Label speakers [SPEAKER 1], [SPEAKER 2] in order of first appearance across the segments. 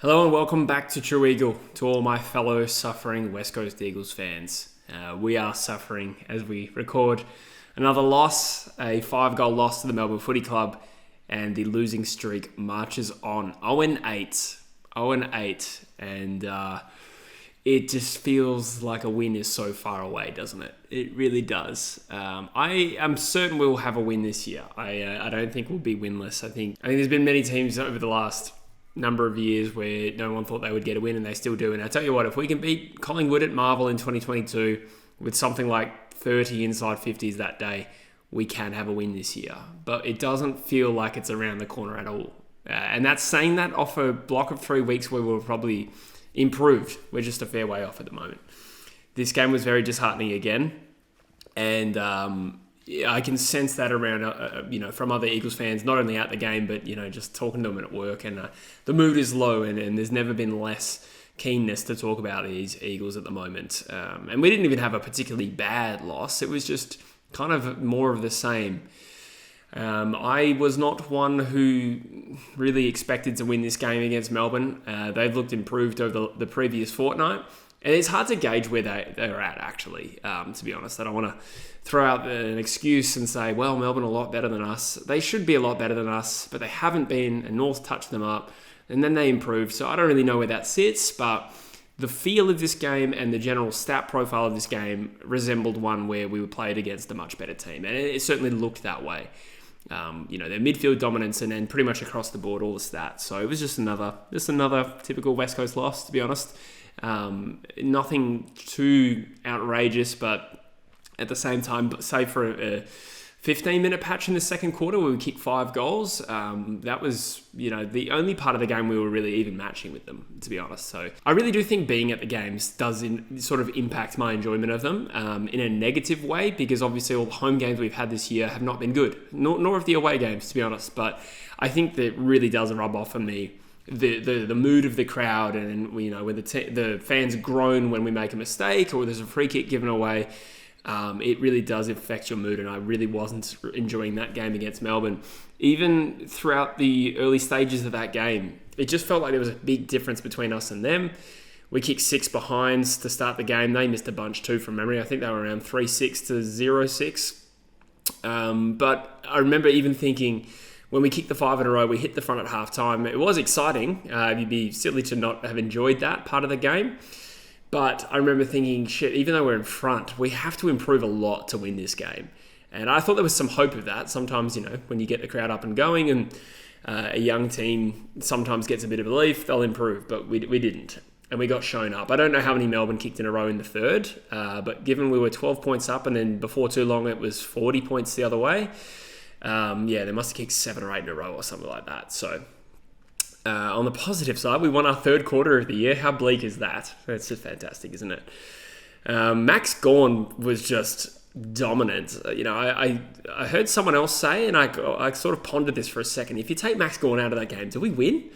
[SPEAKER 1] Hello and welcome back to True Eagle, to all my fellow suffering West Coast Eagles fans. We are suffering as we record another loss, a 5-goal loss to the Melbourne Footy Club, and the losing streak marches on. 0-8, 0-8, and it just feels like a win is so far away, doesn't it? It really does. I am certain we'll have a win this year. I don't think we'll be winless. I think there's been many teams over the last number of years where no one thought they would get a win and they still do. And I tell you what, if we can beat Collingwood at Marvel in 2022 with something like 30 inside 50s that day, we can have a win this year. But it doesn't feel like it's around the corner at all. And that's saying that off a block of 3 weeks where we're probably improved. We're just a fair way off at the moment. This game was very disheartening again. And I can sense that around, from other Eagles fans, not only at the game, but, just talking to them at work. And the mood is low, and there's never been less keenness to talk about these Eagles at the moment. And we didn't even have a particularly bad loss. It was just kind of more of the same. I was not one who really expected to win this game against Melbourne. They've looked improved over the previous fortnight. And it's hard to gauge where they're at, actually, to be honest. I don't want to throw out an excuse and say, well, Melbourne are a lot better than us. They should be a lot better than us, but they haven't been, and North touched them up, and then they improved. So I don't really know where that sits, but the feel of this game and the general stat profile of this game resembled one where we were played against a much better team, and it certainly looked that way. Their midfield dominance and then pretty much across the board, all the stats. So it was just another typical West Coast loss, to be honest. Nothing too outrageous, but at the same time, save for a 15-minute patch in the second quarter where we kicked 5 goals, that was, the only part of the game we were really even matching with them, to be honest. So I really do think being at the games does sort of impact my enjoyment of them in a negative way, because obviously all the home games we've had this year have not been good, nor have the away games, to be honest. But I think that really does rub off on me. The mood of the crowd, and when the fans groan when we make a mistake or there's a free kick given away, it really does affect your mood, and I really wasn't enjoying that game against Melbourne. Even throughout the early stages of that game, it just felt like there was a big difference between us and them. We kicked 6 behinds to start the game. They missed a bunch too from memory. I think they were around 3-6 to 0-6. But I remember even thinking, when we kicked the 5 in a row, we hit the front at halftime. It was exciting. You'd be silly to not have enjoyed that part of the game. But I remember thinking, shit, even though we're in front, we have to improve a lot to win this game. And I thought there was some hope of that. Sometimes, when you get the crowd up and going and a young team sometimes gets a bit of belief, they'll improve. But we didn't. And we got shown up. I don't know how many Melbourne kicked in a row in the third. But given we were 12 points up and then before too long it was 40 points the other way, they must have kicked 7 or 8 in a row or something like that. So on the positive side, we won our third quarter of the year. How bleak is that? It's just fantastic, isn't it? Max Gawn was just dominant. I heard someone else say, and I sort of pondered this for a second. If you take Max Gawn out of that game, do we win?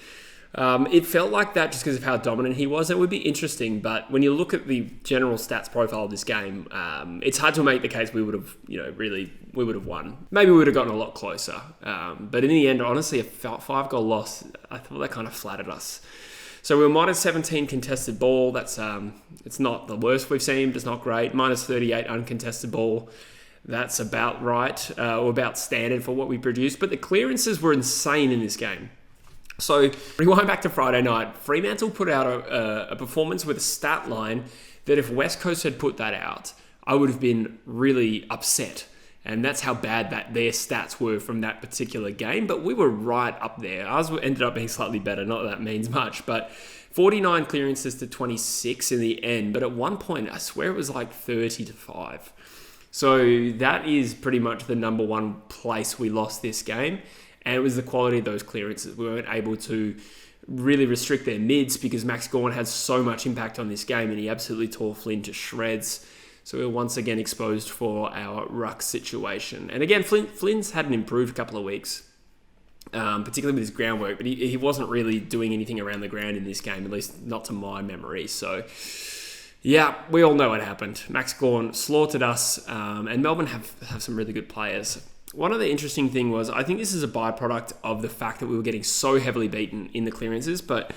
[SPEAKER 1] It felt like that just because of how dominant he was. It would be interesting, but when you look at the general stats profile of this game, it's hard to make the case we would have, we would have won. Maybe we would have gotten a lot closer. But in the end, honestly, a 5-goal loss, I thought that kind of flattered us. So we were minus 17 contested ball. That's it's not the worst we've seen, but it's not great. Minus 38 uncontested ball. That's about right, or about standard for what we produced. But the clearances were insane in this game. So, rewind back to Friday night, Fremantle put out a performance with a stat line that if West Coast had put that out, I would have been really upset. And that's how bad that their stats were from that particular game. But we were right up there. Ours ended up being slightly better, not that that means much. But 49 clearances to 26 in the end. But at one point, I swear it was like 30 to 5. So that is pretty much the number one place we lost this game. And it was the quality of those clearances. We weren't able to really restrict their mids because Max Gawn had so much impact on this game and he absolutely tore Flynn to shreds. So we were once again exposed for our ruck situation. And again, Flynn's hadn't improved a couple of weeks, particularly with his groundwork, but he wasn't really doing anything around the ground in this game, at least not to my memory. So yeah, we all know what happened. Max Gawn slaughtered us, and Melbourne have some really good players. One of the interesting thing was, I think this is a byproduct of the fact that we were getting so heavily beaten in the clearances, but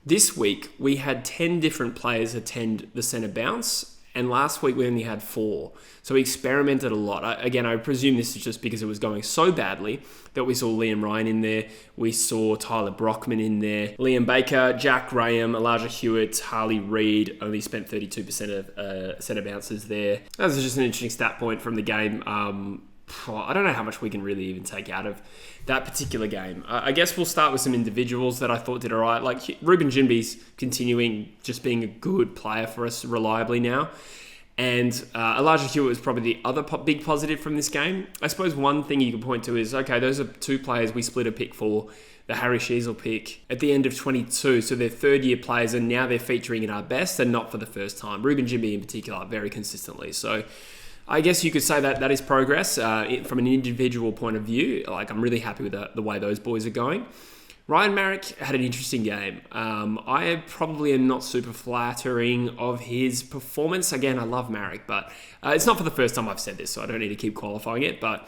[SPEAKER 1] This week, we had 10 different players attend the centre bounce, and last week we only had 4. So we experimented a lot. I presume this is just because it was going so badly that we saw Liam Ryan in there. We saw Tyler Brockman in there. Liam Baker, Jack Graham, Elijah Hewitt, Harley Reid only spent 32% of centre bounces there. That was just an interesting stat point from the game. I don't know how much we can really even take out of that particular game. I guess we'll start with some individuals that I thought did all right. Like Ruben Jinby's continuing just being a good player for us reliably now. And Elijah Hewitt was probably the other big positive from this game. I suppose one thing you can point to is, okay, those are 2 players we split a pick for. The Harry Sheasel pick at the end of 22. So they're third-year players, and now they're featuring in our best and not for the first time. Ruben Jinby in particular, very consistently. So I guess you could say that is progress from an individual point of view. Like, I'm really happy with the way those boys are going. Ryan Marrick had an interesting game. I probably am not super flattering of his performance. Again, I love Marrick, but it's not for the first time I've said this, so I don't need to keep qualifying it. But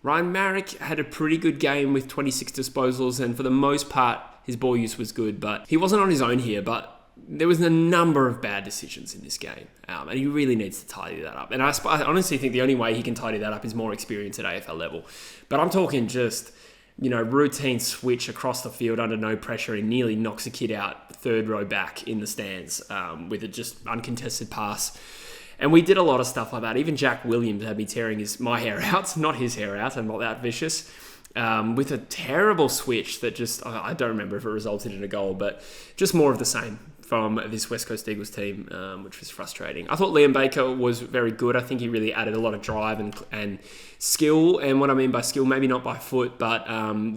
[SPEAKER 1] Ryan Marrick had a pretty good game with 26 disposals, and for the most part, his ball use was good. But he wasn't on his own here, but there was a number of bad decisions in this game, and he really needs to tidy that up. And I honestly think the only way he can tidy that up is more experience at AFL level. But I'm talking just, routine switch across the field under no pressure and nearly knocks a kid out third row back in the stands with a just uncontested pass. And we did a lot of stuff like that. Even Jack Williams had me tearing my hair out, not his hair out. I'm not that vicious. With a terrible switch that just, I don't remember if it resulted in a goal, but just more of the same from this West Coast Eagles team, which was frustrating. I thought Liam Baker was very good. I think he really added a lot of drive and skill. And what I mean by skill, maybe not by foot, but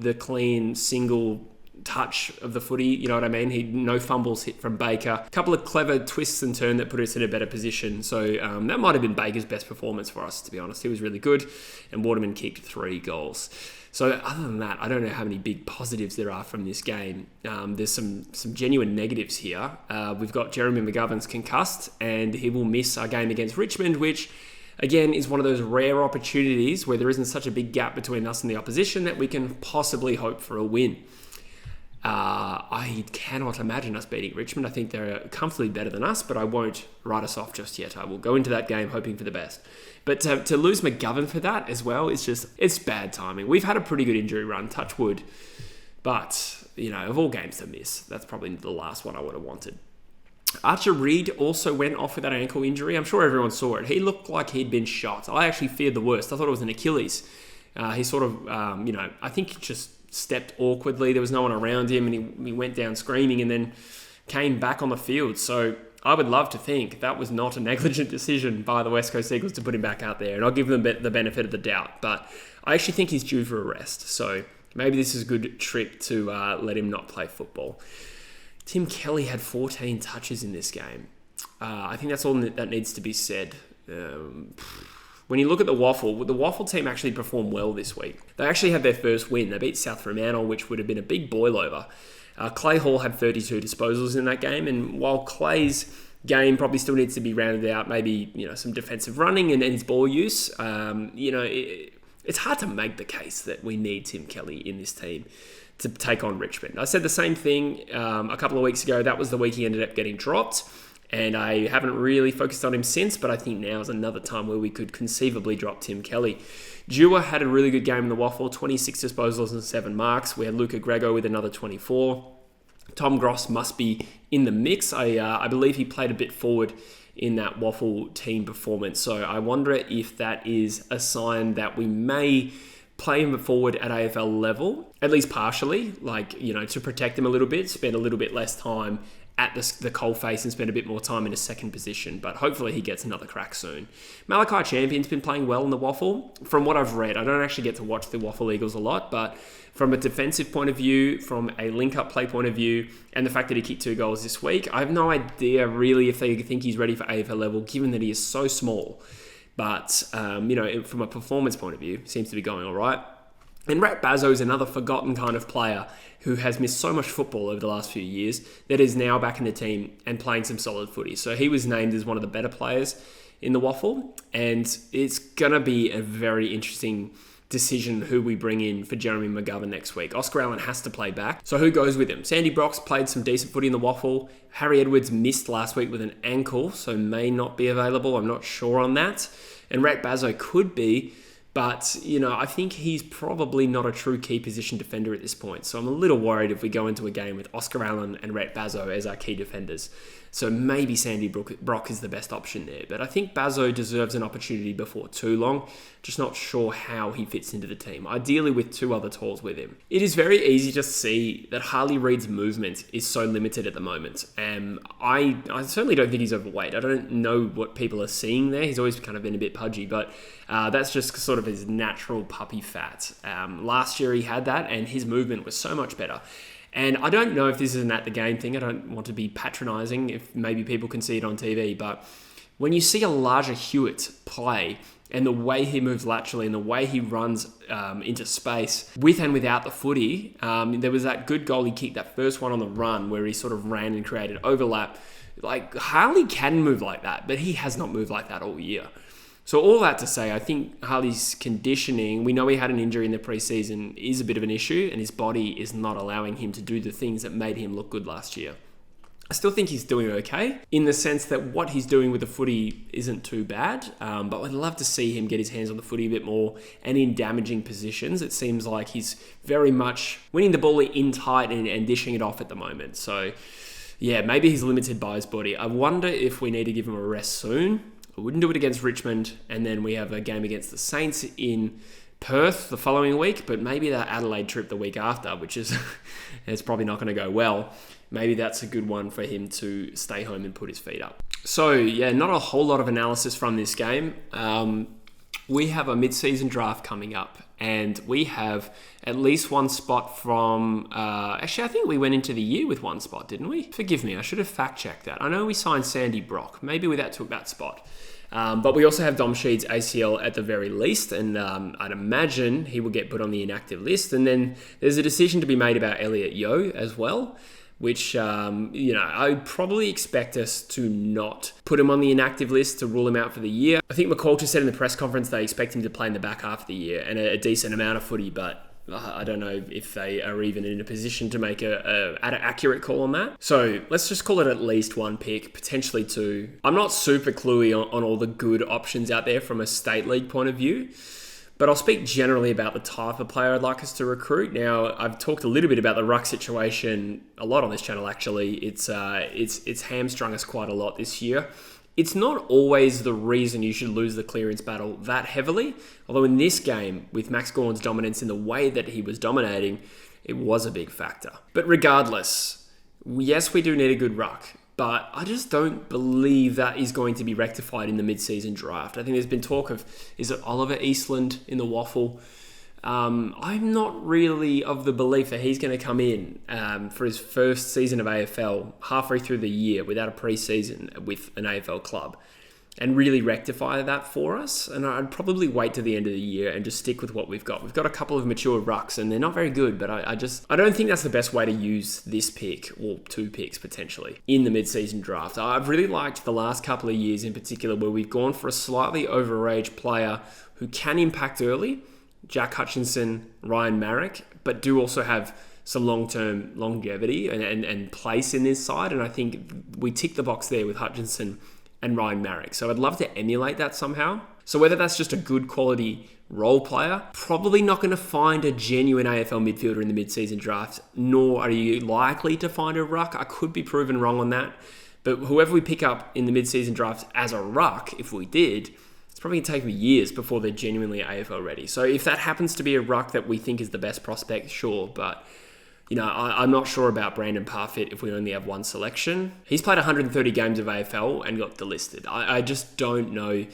[SPEAKER 1] the clean single touch of the footy, you know what I mean? No fumbles hit from Baker. A couple of clever twists and turns that put us in a better position. So that might have been Baker's best performance for us, to be honest. He was really good, and Waterman kicked 3 goals. So other than that, I don't know how many big positives there are from this game. There's some genuine negatives here. We've got Jeremy McGovern's concussed, and he will miss our game against Richmond, which again is one of those rare opportunities where there isn't such a big gap between us and the opposition that we can possibly hope for a win. I cannot imagine us beating Richmond. I think they're comfortably better than us, but I won't write us off just yet. I will go into that game hoping for the best. But to lose McGovern for that as well is it's bad timing. We've had a pretty good injury run, touch wood. But, of all games to miss, that's probably the last one I would have wanted. Archer Reid also went off with that ankle injury. I'm sure everyone saw it. He looked like he'd been shot. I actually feared the worst. I thought it was an Achilles. He sort of, I think he just stepped awkwardly. There was no one around him, and he went down screaming and then came back on the field. So I would love to think that was not a negligent decision by the West Coast Eagles to put him back out there, and I'll give them the benefit of the doubt. But I actually think he's due for a rest, so maybe this is a good trick to let him not play football. Tim Kelly had 14 touches in this game. I think that's all that needs to be said. When you look at the Waffle team actually performed well this week. They actually had their first win. They beat South Fremantle, which would have been a big boil over. Clay Hall had 32 disposals in that game, and while Clay's game probably still needs to be rounded out, maybe some defensive running and his ball use, it's hard to make the case that we need Tim Kelly in this team to take on Richmond. I said the same thing a couple of weeks ago. That was the week he ended up getting dropped, and I haven't really focused on him since, but I think now is another time where we could conceivably drop Tim Kelly. Dewar had a really good game in the Waffle, 26 disposals and 7 marks. We had Luca Grego with another 24. Tom Gross must be in the mix. I believe he played a bit forward in that Waffle team performance. So I wonder if that is a sign that we may play him forward at AFL level, at least partially, to protect him a little bit, spend a little bit less time at the coalface and spend a bit more time in a second position, but hopefully he gets another crack soon. Malachi Champion's been playing well in the Waffle. From what I've read, I don't actually get to watch the Waffle Eagles a lot, but from a defensive point of view, from a link-up play point of view, and the fact that he kicked 2 goals this week, I have no idea really if they think he's ready for AFL level, given that he is so small. But, from a performance point of view, seems to be going all right. And Rat Bazzo is another forgotten kind of player who has missed so much football over the last few years that is now back in the team and playing some solid footy. So he was named as one of the better players in the Waffle, and it's going to be a very interesting decision who we bring in for Jeremy McGovern next week. Oscar Allen has to play back. So who goes with him? Sandy Brock's played some decent footy in the Waffle. Harry Edwards missed last week with an ankle, so may not be available. I'm not sure on that. And Rhett Bazzo could be, but, I think he's probably not a true key position defender at this point. So I'm a little worried if we go into a game with Oscar Allen and Rhett Bazzo as our key defenders. So maybe Sandy Brock is the best option there. But I think Bazzo deserves an opportunity before too long. Just not sure how he fits into the team. Ideally with two other talls with him. It is very easy to see that Harley Reid's movement is so limited at the moment. I certainly don't think he's overweight. I don't know what people are seeing there. He's always kind of been a bit pudgy, but that's just sort of his natural puppy fat. Last year he had that and his movement was so much better. And I don't know if this is an at the game thing. I don't want to be patronising if maybe people can see it on TV. But when you see a larger Hewitt play and the way he moves laterally and the way he runs into space with and without the footy, there was that good goal he kicked, that first one on the run where he sort of ran and created overlap. Like Harley can move like that, but he has not moved like that all year. So all that to say, I think Harley's conditioning, we know he had an injury in the preseason, is a bit of an issue, and his body is not allowing him to do the things that made him look good last year. I still think he's doing okay, in the sense that what he's doing with the footy isn't too bad, but I'd love to see him get his hands on the footy a bit more, and in damaging positions. It seems like he's very much winning the ball in tight and dishing it off at the moment. So yeah, maybe he's limited by his body. I wonder if we need to give him a rest soon. I wouldn't do it against Richmond, and then we have a game against the Saints in Perth the following week, but maybe that Adelaide trip the week after, which is it's probably not going to go well. Maybe that's a good one for him to stay home and put his feet up. So yeah, not a whole lot of analysis from this game. We have a mid-season draft coming up, and we have at least one spot from... actually, I think we went into the year with one spot, didn't we? Forgive me, I should have fact-checked that. I know we signed Sandy Brock. Maybe we took that spot. But we also have Dom Sheed's ACL at the very least, and I'd imagine he will get put on the inactive list. And then there's a decision to be made about Elliot Yeo as well, which, I probably expect us to not put him on the inactive list to rule him out for the year. I think McCoulter said in the press conference they expect him to play in the back half of the year and a decent amount of footy, but I don't know if they are even in a position to make an accurate call on that. So let's just call it at least one pick, potentially two. I'm not super cluey on all the good options out there from a state league point of view, but I'll speak generally about the type of player I'd like us to recruit. Now, I've talked a little bit about the ruck situation a lot on this channel, actually. It's hamstrung us quite a lot this year. It's not always the reason you should lose the clearance battle that heavily, although in this game, with Max Gawn's dominance in the way that he was dominating, it was a big factor. But regardless, yes, we do need a good ruck, but I just don't believe that is going to be rectified in the mid-season draft. I think there's been talk of, is it Oliver Eastland in the Waffle? I'm not really of the belief that he's going to come in for his first season of AFL halfway through the year without a pre-season with an AFL club and really rectify that for us. And I'd probably wait to the end of the year and just stick with what we've got. We've got a couple of mature rucks and they're not very good, but I don't think that's the best way to use this pick, or two picks potentially, in the mid-season draft. I've really liked the last couple of years in particular where we've gone for a slightly overage player who can impact early, Jack Hutchinson, Ryan Marrick, but do also have some long-term longevity and place in this side. And I think we tick the box there with Hutchinson and Ryan Marrick. So I'd love to emulate that somehow. So whether that's just a good quality role player, probably not going to find a genuine AFL midfielder in the mid-season draft, nor are you likely to find a ruck. I could be proven wrong on that. But whoever we pick up in the mid-season draft as a ruck, if we did, it's probably going to take me years before they're genuinely AFL ready. So if that happens to be a ruck that we think is the best prospect, sure. But, I'm not sure about Brandon Parfitt if we only have one selection. He's played 130 games of AFL and got delisted. I just don't know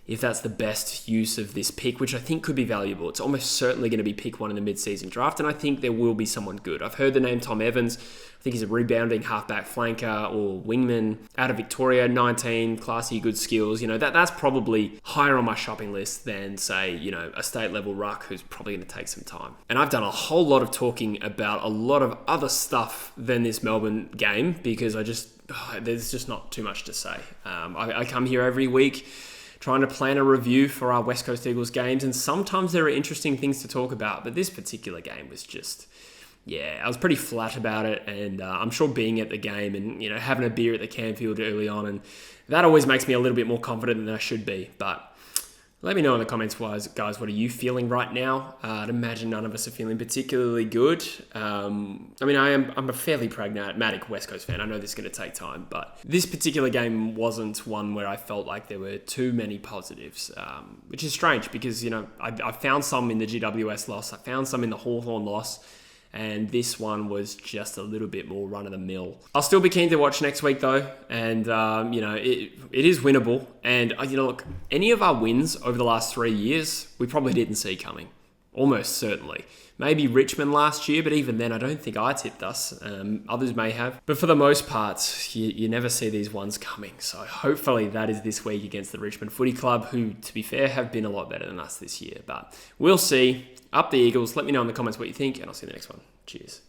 [SPEAKER 1] if that's the best use of this pick, which I think could be valuable. It's almost certainly going to be pick one in the mid-season draft, and I think there will be someone good. I've heard the name Tom Evans. I think he's a rebounding halfback flanker or wingman out of Victoria, 19, classy, good skills. That's probably higher on my shopping list than, say, a state-level ruck who's probably going to take some time. And I've done a whole lot of talking about a lot of other stuff than this Melbourne game because there's just not too much to say. I come here every week trying to plan a review for our West Coast Eagles games, and sometimes there are interesting things to talk about, but this particular game was just... Yeah, I was pretty flat about it, and I'm sure being at the game and having a beer at the Campfield early on, and that always makes me a little bit more confident than I should be. But let me know in the comments, guys, what are you feeling right now? I'd imagine none of us are feeling particularly good. I'm a fairly pragmatic West Coast fan. I know this is going to take time, but this particular game wasn't one where I felt like there were too many positives, which is strange because I found some in the GWS loss, I found some in the Hawthorn loss. And this one was just a little bit more run-of-the-mill. I'll still be keen to watch next week, though. And, it is winnable. And, look, any of our wins over the last 3 years, we probably didn't see coming. Almost certainly. Maybe Richmond last year, but even then, I don't think I tipped us. Others may have. But for the most part, you never see these ones coming. So hopefully that is this week against the Richmond Footy Club, who, to be fair, have been a lot better than us this year. But we'll see. Up the Eagles. Let me know in the comments what you think, and I'll see you in the next one. Cheers.